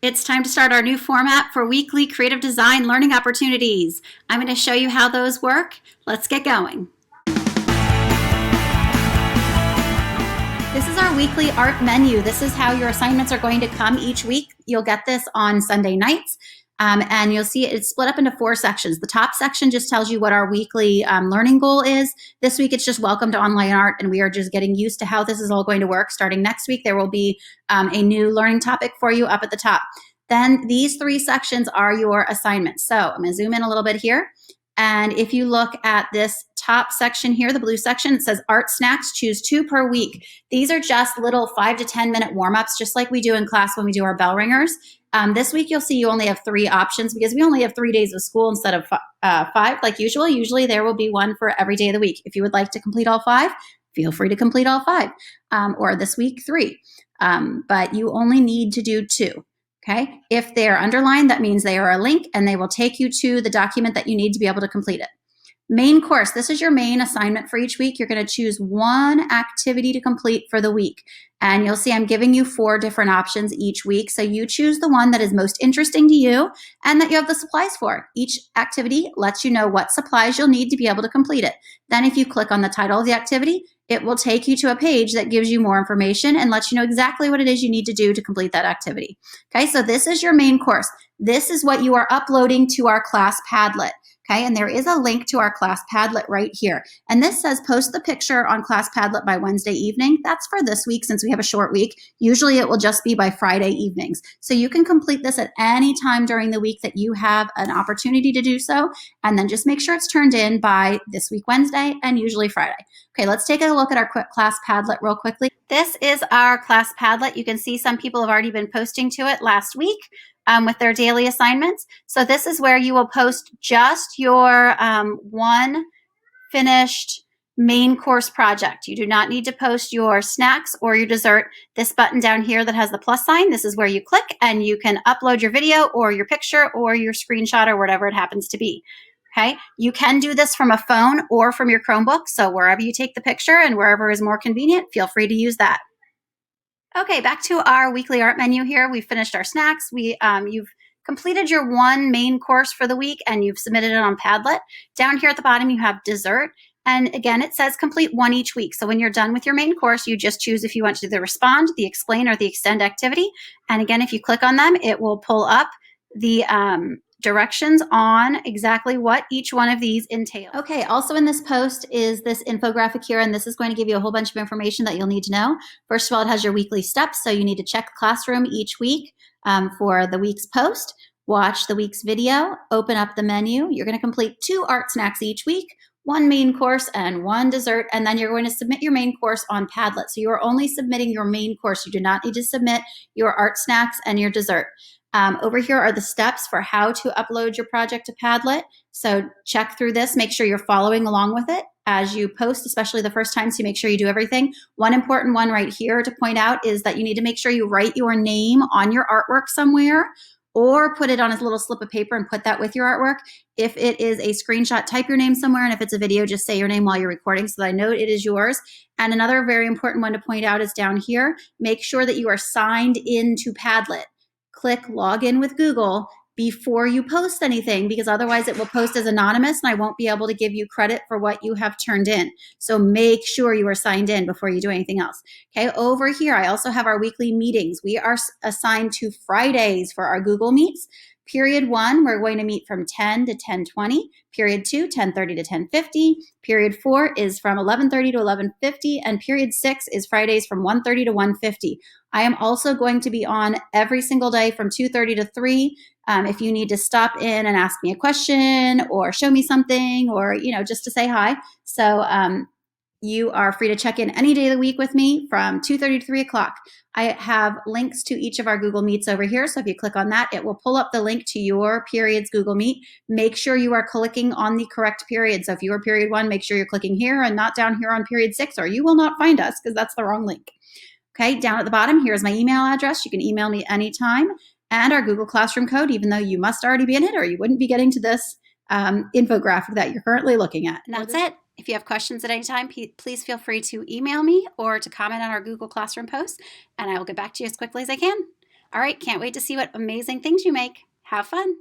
It's time to start our new format for weekly creative design learning opportunities. I'm going to show you how those work. Let's get going. This is our weekly art menu. This is how your assignments are going to come each week. You'll get this on Sunday nights. And you'll see it's split up into 4 sections. The top section just tells you what our weekly learning goal is. This week, it's just welcome to online art, and we are just getting used to how this is all going to work. Starting next week, there will be a new learning topic for you up at the top. Then these 3 sections are your assignments. So I'm going to zoom in a little bit here. And if you look at this top section here, the blue section, it says art snacks, choose 2 per week. These are just little 5 to 10 minute warm-ups, just like we do in class when we do our bell ringers. This week, you'll see you only have 3 options because we only have 3 days of school instead of 5 like usual. Usually there will be one for every day of the week. If you would like to complete all 5, feel free to complete all 5, or this week 3. But you only need to do 2. Okay. If they are underlined, that means they are a link and they will take you to the document that you need to be able to complete it. Main course, this is your main assignment for each week. You're going to choose one activity to complete for the week. And you'll see I'm giving you 4 different options each week. So you choose the one that is most interesting to you and that you have the supplies for. Each activity lets you know what supplies you'll need to be able to complete it. Then if you click on the title of the activity, it will take you to a page that gives you more information and lets you know exactly what it is you need to do to complete that activity. Okay, so this is your main course. This is what you are uploading to our class Padlet. Okay, and there is a link to our class Padlet right here. And this says post the picture on class Padlet by Wednesday evening. That's for this week since we have a short week. Usually it will just be by Friday evenings. So you can complete this at any time during the week that you have an opportunity to do so. And then just make sure it's turned in by this week Wednesday and usually Friday. Okay, let's take a look at our quick class Padlet real quickly. This is our class Padlet. You can see some people have already been posting to it last week with their daily assignments. So this is where you will post just your one finished main course project. You do not need to post your snacks or your dessert. This button down here that has the plus sign, this is where you click and you can upload your video or your picture or your screenshot or whatever it happens to be. Okay, you can do this from a phone or from your Chromebook. So wherever you take the picture and wherever is more convenient, feel free to use that. Okay, back to our weekly art menu here. We've finished our snacks. You've completed your one main course for the week and you've submitted it on Padlet. Down here at the bottom, you have dessert. And again, it says complete 1 each week. So when you're done with your main course, you just choose if you want to do the respond, the explain, or the extend activity. And again, if you click on them, it will pull up the directions on exactly what each one of these entails. Okay, also in this post is this infographic here, and this is going to give you a whole bunch of information that you'll need to know. First of all, it has your weekly steps, so you need to check the classroom each week for the week's post, watch the week's video, open up the menu. You're going to complete 2 art snacks each week, 1 main course and 1 dessert, and then you're going to submit your main course on Padlet. So you are only submitting your main course. You do not need to submit your art snacks and your dessert. Over here are the steps for how to upload your project to Padlet. So check through this, make sure you're following along with it as you post, especially the first time, so you make sure you do everything. One important one right here to point out is that you need to make sure you write your name on your artwork somewhere or put it on a little slip of paper and put that with your artwork. If it is a screenshot, type your name somewhere, and if it's a video, just say your name while you're recording so that I know it is yours. And another very important one to point out is down here, make sure that you are signed into Padlet. Click login with Google before you post anything, because otherwise it will post as anonymous and I won't be able to give you credit for what you have turned in. So make sure you are signed in before you do anything else. Okay, over here, I also have our weekly meetings. We are assigned to Fridays for our Google Meets. Period 1, we're going to meet from 10 to 10:20. Period 2, 10:30 to 10:50. Period 4 is from 11:30 to 11:50. And period 6 is Fridays from 1:30 to 1:50. I am also going to be on every single day from 2:30 to 3. If you need to stop in and ask me a question or show me something or, just to say hi. So you are free to check in any day of the week with me from 2:30 to 3 o'clock. I have links to each of our Google Meets over here. So if you click on that, it will pull up the link to your period's Google Meet. Make sure you are clicking on the correct period. So if you are period 1, make sure you're clicking here and not down here on period 6, or you will not find us because that's the wrong link. Okay, down at the bottom, here's my email address. You can email me anytime. And our Google Classroom code, even though you must already be in it or you wouldn't be getting to this infographic that you're currently looking at. And that's it. If you have questions at any time, please feel free to email me or to comment on our Google Classroom post, and I will get back to you as quickly as I can. All right, can't wait to see what amazing things you make. Have fun.